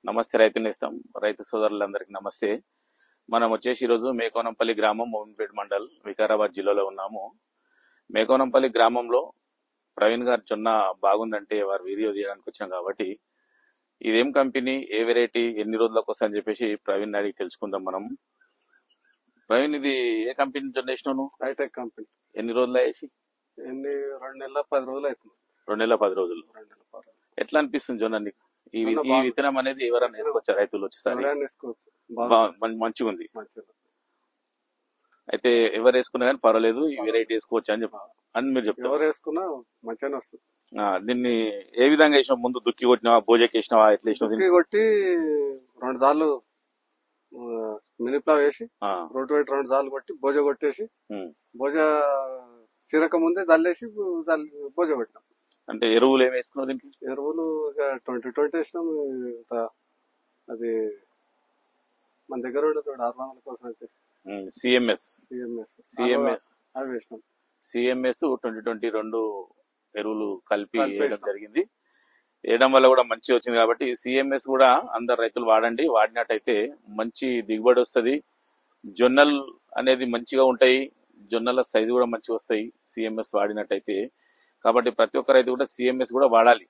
నమస్తే రైతు నేస్తం రైతు సోదరులందరికీ నమస్తే. మనం వచ్చేసి ఈరోజు మేకోనంపల్లి గ్రామం మోమిన్పేట మండల్ వికారాబాద్ జిల్లాలో ఉన్నాము. మేకోనంపల్లి గ్రామంలో ప్రవీణ్ గారు జొన్న బాగుందంటే వారు వీడియో తీయడానికి వచ్చాం కాబట్టి ఇదేం కంపెనీ, ఏ వెరైటీ, ఎన్ని రోజులకు వస్తుందని చెప్పేసి ప్రవీణ్ అడిగి తెలుసుకుందాం మనం. ప్రవీణ్, ఇది ఏ కంపెనీ జొన్న వేసినావు? Hi tech company. ఎన్ని రోజులు వేసి? 2 నెలల 10 రోజులు అవుతుంది. 2 నెలల 10 రోజులు. ఎట్లా అనిపిస్తుంది జొన్న నీకు? ఈ విత్తనం అనేది ఎవరైనా వేసుకోవచ్చా? రైతులు వచ్చేసరి మంచిగా ఉంది. అయితే ఎవరు వేసుకున్నా కానీ పర్వాలేదు, ఈ వెరైటీ వేసుకోవచ్చు అని అని మీరు చెప్తారు. ఎవరు వేసుకున్నా మంచిగానే వస్తుంది. దీన్ని ఏ విధంగా వేసినావు? ముందు దుక్కి కొట్టినావా, బోజకి వేసినావా, ఎట్లా వేసినావు? దుక్కి కొట్టి 2 సార్లు మినిప్లా వేసి రోడ్డు పెట్టి 2 సార్లు కొట్టి బోజ కొట్టేసి బోజ చిరక ముందే జల్లేసి బోజ కొట్టినాం. అంటే ఎరువులు ఏమి వేసుకున్నావు దీనికి? ఎరువులు 2020 వేసినాం. అది మన దగ్గర ఉండదు, ఆర్మాల కోసం అయితే సిఎంఎస్ అవి వేసినాం. సిఎంఎస్ 2022 ఎరువులు కలిపి వేయడం జరిగింది. వేయడం వల్ల కూడా మంచి వచ్చింది కాబట్టి సిఎంఎస్ కూడా అందరు రైతులు వాడండి. వాడినట్టయితే మంచి దిగుబడి వస్తుంది. జొన్నలు అనేది మంచిగా ఉంటాయి, జొన్నల సైజు కూడా మంచిగా వస్తాయి సిఎంఎస్ వాడినట్టయితే. కాబట్టి ప్రతి ఒక్క రైతు కూడా సిఎంఎస్ కూడా వాడాలి.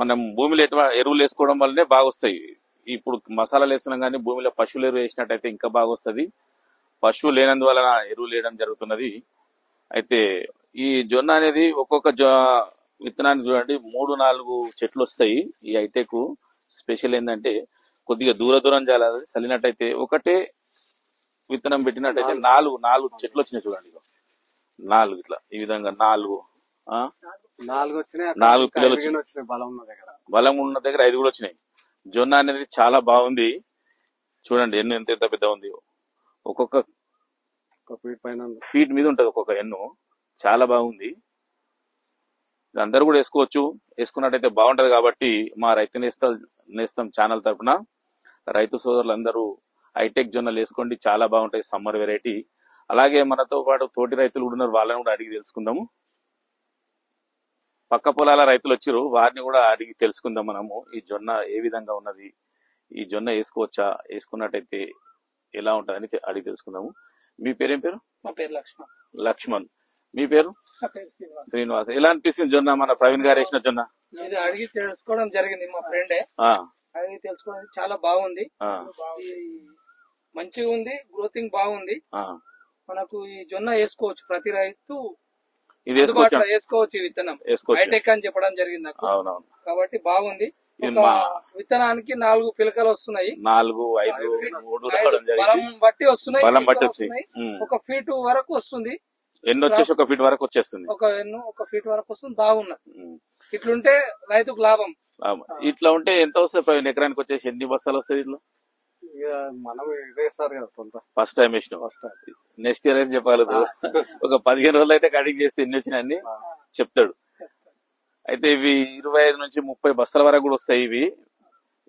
మనం భూమిలో ఎరువులు వేసుకోవడం వల్లనే బాగా వస్తాయి. ఇప్పుడు మసాలాలు వేస్తున్నాం కానీ భూమిలో పశువుల ఎరువు వేసినట్టయితే ఇంకా బాగా వస్తుంది. పశువు లేనందువలన ఎరువులు వేయడం జరుగుతున్నది. అయితే ఈ జొన్న అనేది ఒక్కొక్క విత్తనాన్ని చూడండి 3-4 చెట్లు వస్తాయి. ఈ హైటెక్ స్పెషల్ ఏంటంటే కొద్దిగా దూరం చల్లినట్టయితే ఒకటే విత్తనం పెట్టినట్టయితే 4 చెట్లు వచ్చినాయి చూడండి. 4 ఇట్లా ఈ విధంగా 4 పిల్లలు వచ్చినాయి. బలం ఉన్న దగ్గర 5 కూడా వచ్చినాయి. జొన్న అనేది చాలా బాగుంది. చూడండి ఎన్ను ఎంత పెద్ద ఉంది. ఒక్కొక్క ఫీట్ మీద ఉంటది ఒక్కొక్క ఎన్ను. చాలా బాగుంది. అందరూ కూడా వేసుకోవచ్చు. వేసుకున్నట్టయితే బాగుంటది. కాబట్టి మా రైతు నేస్తం ఛానల్ తరఫున రైతు సోదరులందరూ హైటెక్ జొన్నలు వేసుకోండి, చాలా బాగుంటాయి. Summer variety. అలాగే మనతో పాటు తోటి రైతులు కూడా ఉన్నారు, వాళ్ళని కూడా అడిగి తెలుసుకుందాము. పక్క పొలాల రైతులు వచ్చారు, వారిని కూడా అడిగి తెలుసుకుందాం మనము. ఈ జొన్న ఏ విధంగా ఉన్నది, ఈ జొన్న వేసుకోవచ్చా, వేసుకున్నట్టయితే ఎలా ఉంటుందని అడిగి తెలుసుకుందాము. మీ పేరేం పేరు? మా పేరు లక్ష్మణ్. మీ పేరు? శ్రీనివాస్. ఎలా అనిపిస్తుంది జొన్న, మన ప్రవీణ్ గారు వేసిన జొన్న? ఇది అడిగి తెలుసుకోవడం జరిగింది, మా ఫ్రెండే అడిగి తెలుసుకోవడం. చాలా బాగుంది, మంచిగా ఉంది, గ్రోతింగ్ బాగుంది. మనకు ఈ జొన్న వేసుకోవచ్చు, ప్రతి రైతు ఇది వేసుకోవచ్చు. ఈ విత్తనం హైటెక్ అని చెప్పడం జరిగింది నాకు. కాబట్టి బాగుంది. విత్తనానికి 4 పిలకలు వస్తున్నాయి. 4, 5, 3 బలం బట్టి వస్తున్నాయి. 1 ఫీట్ వరకు వస్తుంది. ఎన్ని వచ్చేసి 1 ఫీట్ వరకు వచ్చేస్తుంది. 1 ఫీట్ వరకు వస్తుంది. బాగున్నది. ఇట్లుంటే రైతుకు లాభం. ఇట్లా ఉంటే ఎంత వస్తుంది? ఎకరానికి వచ్చేసి ఎన్ని బస్తాలు వస్తాయి? ఇట్లా మనం వేస్తారు కదా, ఫస్ట్ టైం వేసినాం. నెక్స్ట్ ఇయర్ అయితే చెప్పాలి. ఒక 15 రోజులు అయితే కటింగ్ చేస్తే ఎన్ని వచ్చినాయని చెప్తాడు. అయితే ఇవి 25 నుంచి 30 బస్తాల వరకు కూడా వస్తాయి. ఇవి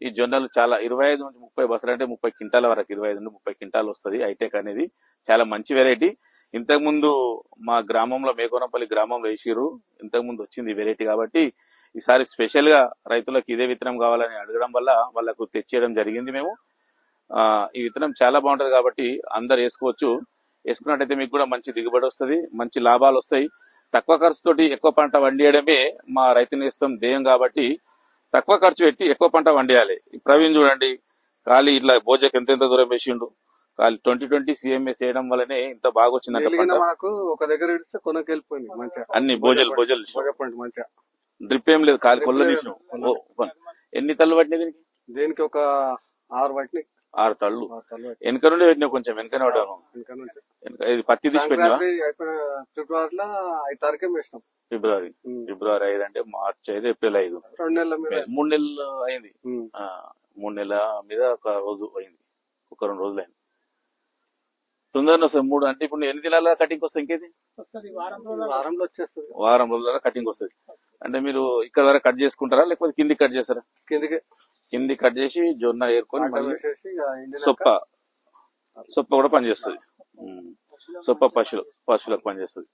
ఈ జొన్నలు చాలా 25 నుంచి 30 బస్తాలు అంటే 30 క్వింటాల వరకు, 25 నుండి 30 క్వింటాలు వస్తుంది. హైటెక్ అనేది చాలా మంచి వెరైటీ. ఇంతకుముందు మా గ్రామంలో, మేకోనంపల్లి గ్రామంలో వేసిరు. ఇంతకుముందు వచ్చింది ఈ వెరైటీ. కాబట్టి ఈసారి స్పెషల్ గా రైతులకు ఇదే విత్తనం కావాలని అడగడం వల్ల వాళ్ళకు తెచ్చేయడం జరిగింది మేము. ఈ విత్తనం చాలా బాగుంటది కాబట్టి అందరు వేసుకోవచ్చు. వేసుకున్నట్టయితే మీకు కూడా మంచి దిగుబడి వస్తుంది, మంచి లాభాలు వస్తాయి. తక్కువ ఖర్చుతోటి ఎక్కువ పంట వండియడమే మా రైతు నేస్తం ధ్యేయం. కాబట్టి తక్కువ ఖర్చు పెట్టి ఎక్కువ పంట వండియాలి. ప్రవీణ్ చూడండి, ఖాళీ ఇట్లా బోజకి ఎంత దూరం వేసిండు. ఖాళీ 2020 సిఎంఎస్ వేయడం వల్లనే ఇంత బాగా వచ్చిందంట. ఒక దగ్గర వెళ్ళిపోయింది అన్ని బోజలు మంచిగా. డ్రిప్ ఏం లేదు, ఖాళీ కొల్ల తీసినాం. ఎన్ని తల్లు పట్టినాయి దీనికి? ఒక 6 పట్టినాయి. 6 తళ్ళు వెనక నుండి పెట్టినావు, కొంచెం వెనకనే పడ్డాను. ఇది పత్తి తీసి పెట్టినా? ఫిబ్రవరిలో 5 తారీఖు వేసినాం. ఫిబ్రవరి 5 అంటే మార్చి 5, ఏప్రిల్ 5, 2 నెలల మీద 3 నెలలు అయింది. 3 నెలల మీద 1 రోజు అయింది, 1-2 రోజులు అయింది. తొందరగా వస్తుంది 3 అంటే ఇప్పుడు ఎన్ని దినాల కటింగ్ వస్తుంది? ఇంకేది వారంలో వచ్చేస్తుంది. వారం రోజుల కటింగ్ వస్తుంది. అంటే మీరు ఇక్కడ వరకు కట్ చేసుకుంటారా, లేకపోతే కిందికి కట్ చేస్తారా? కింది కట్ చేసి జొన్న ఏరుకొని సొప్ప కూడా పనిచేస్తుంది. సొప్ప పశువులకు పనిచేస్తుంది.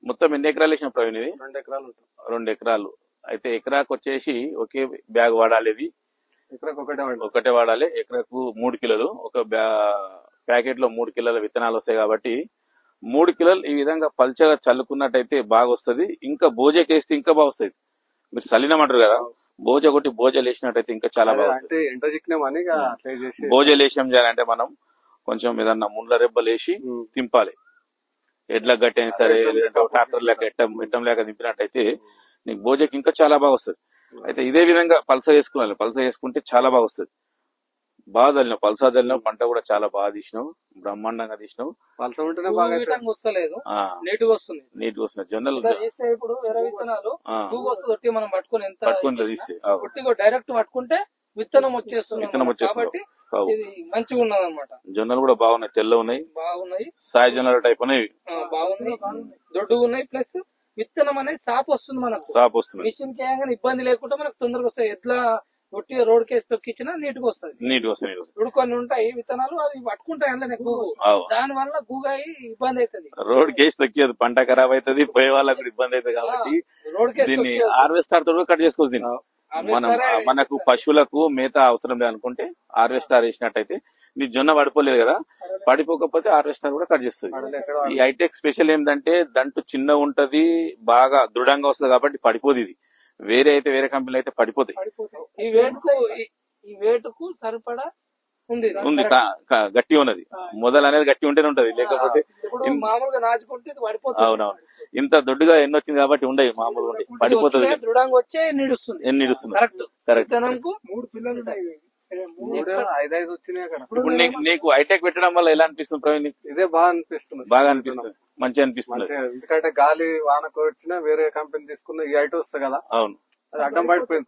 మొత్తం ఎన్ని ఎకరాలు వేసిన ప్రవీణ్? ఇది 2 ఎకరాలు. 2 ఎకరాలు. అయితే ఎకరాకు వచ్చేసి ఒకే బ్యాగ్ వాడాలి. ఇది ఎకరాకు ఒకటే వాడాలి. ఎకరాకు 3 కిలోలు ఒక ప్యాకెట్ లో 3 కిలోల విత్తనాలు వస్తాయి కాబట్టి 3 కిలోలు ఈ విధంగా పల్చగా చల్లుకున్నట్టయితే బాగా వస్తుంది. ఇంకా బోజకేస్తే ఇంకా బాగా వస్తుంది. మీరు చల్లినమంటారు కదా, బోజ కొట్టి బోజలు వేసినట్టయితే ఇంకా చాలా బాగా వస్తుంది. బోజలు వేసి ఏం చేయాలంటే మనం కొంచెం ఏదన్నా ముండ్ల రెబ్బలు వేసి తింపాలి. ఎడ్ల గట్టి అయినా సరే, లేదంటే ట్రాక్టర్ లేక ఎట్టం లేక దింపినట్టయితే నీకు బోజకి ఇంకా చాలా బాగా వస్తుంది. అయితే ఇదే విధంగా పల్స వేసుకోవాలి. పల్స వేసుకుంటే చాలా బాగా వస్తుంది. బాగా చల్లినావు, పల్సా చల్లినావు, పంట కూడా చాలా బాగా తీసినావు, బ్రహ్మాండంగా తీసినావు. పల్స ఉంటేనే బాగా వస్తలేదు, నీట్గా వస్తుంది. నీట్గా వస్తుంది. జొన్నలు ఇప్పుడు వేరే విత్తనాలు వస్తుంది, మనం పట్టుకుని డైరెక్ట్ పట్టుకుంటే విత్తనం వచ్చేస్తుంది కాబట్టి ఇది మంచిగా ఉన్నది అనమాట. జొన్నలు కూడా బాగున్నాయి, తెల్ల ఉన్నాయి, సాయి జొన్నల టైప్ ఉన్నాయి, బాగున్నాయి, దొడ్డుగా ఉన్నాయి. ప్లస్ విత్తనం అనేది సాపు వస్తుంది, మనకు సాపు వస్తుంది. మిషన్ కేయంగా ఇబ్బంది లేకుండా మనకు తొందరగా వస్తాయి. ఎట్లా ఒట్టిగా రోడ్ కేసు తొక్కిచ్చినా నీట్గా వస్తుంది. ఇప్పుడు కొన్ని ఉంటాయి విత్తనాలు అవి పట్టుకుంటాయి అందులో గూగు, దాని వల్ల గూగాయి ఇబ్బంది అవుతుంది. రోడ్ కేసు తొక్కియదు, పంట ఖరాబ్ అవుతుంది, పోయే వాళ్ళకి ఇబ్బంది అవుతుంది. కాబట్టి రోడ్ కేసు దీన్ని హార్వెస్టర్ తో కట్ చేసుకోవచ్చు. దీన్ని మనకు పశువులకు మేత అవసరం లేదనుకుంటే హార్వెస్టర్ వేసినట్టయితే నీ జొన్న పడిపోలేదు కదా, పడిపోకపోతే హార్వెస్టర్ కూడా కట్ చేస్తుంది. ఈ హైటెక్ స్పెషల్ ఏంటంటే దంటు చిన్న ఉంటది, బాగా దృఢంగా వస్తుంది కాబట్టి పడిపోదు. ఇది వేరే అయితే వేరే కంపెనీలు అయితే పడిపోతాయి. ఈ వేటుకు సరిపడా ఉంది, గట్టి ఉన్నది. మొదలు అనేది గట్టి ఉంటేనే ఉంటది, లేకపోతే మామూలుగా నాచుకుంటే పడిపోతుంది. అవునవును, ఇంత దొడ్డుగా ఎన్ని వచ్చింది కాబట్టి ఉండవు, మామూలుగా ఉండే పడిపోతుంది. దృఢంగా వచ్చే నిడుస్తుంది. కరెక్ట్. 3 పిల్లలు 5 వచ్చినాయి కదా. ఇప్పుడు నీకు హైటెక్ పెట్టడం వల్ల ఎలా అనిపిస్తుంది ప్రవీణ్? ఇదే బాగా అనిపిస్తుంది. మంచిగా అనిపిస్తుంది. ఎందుకంటే గాలి వాన వచ్చినా వేరే కంపెనీ తీసుకున్న ఈ ఐటమ్ వస్తుంది కదా. అవును, అది అడ్డం పడిపోయింది,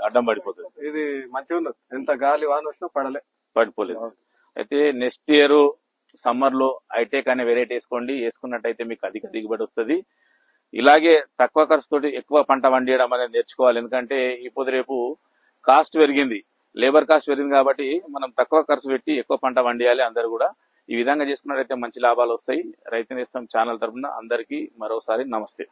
అడ్డం పడిపోతుంది. ఇది మంచిగా ఉన్నది, ఎంత గాలి వాన వచ్చినా పడిపోలేదు. అయితే నెక్స్ట్ ఇయర్ సమ్మర్ లో హైటెక్ అనే వెరైటీ వేసుకున్నట్టయితే మీకు అధిక దిగుబడి వస్తుంది. ఇలాగే తక్కువ ఖర్చుతోటి ఎక్కువ పంట పండియడం అనేది నేర్చుకోవాలి. ఎందుకంటే ఇప్పుడు రేపు కాస్ట్ పెరిగింది, లేబర్ కాస్ట్ పెరిగింది కాబట్టి మనం తక్కువ ఖర్చు పెట్టి ఎక్కువ పంట పండియాలి. అందరు కూడా ఈ విధంగా చేసుకున్నట్టయితే మంచి లాభాలు వస్తాయి. రైతు నేస్తం ఛానల్ తరఫున అందరికీ మరోసారి నమస్తే.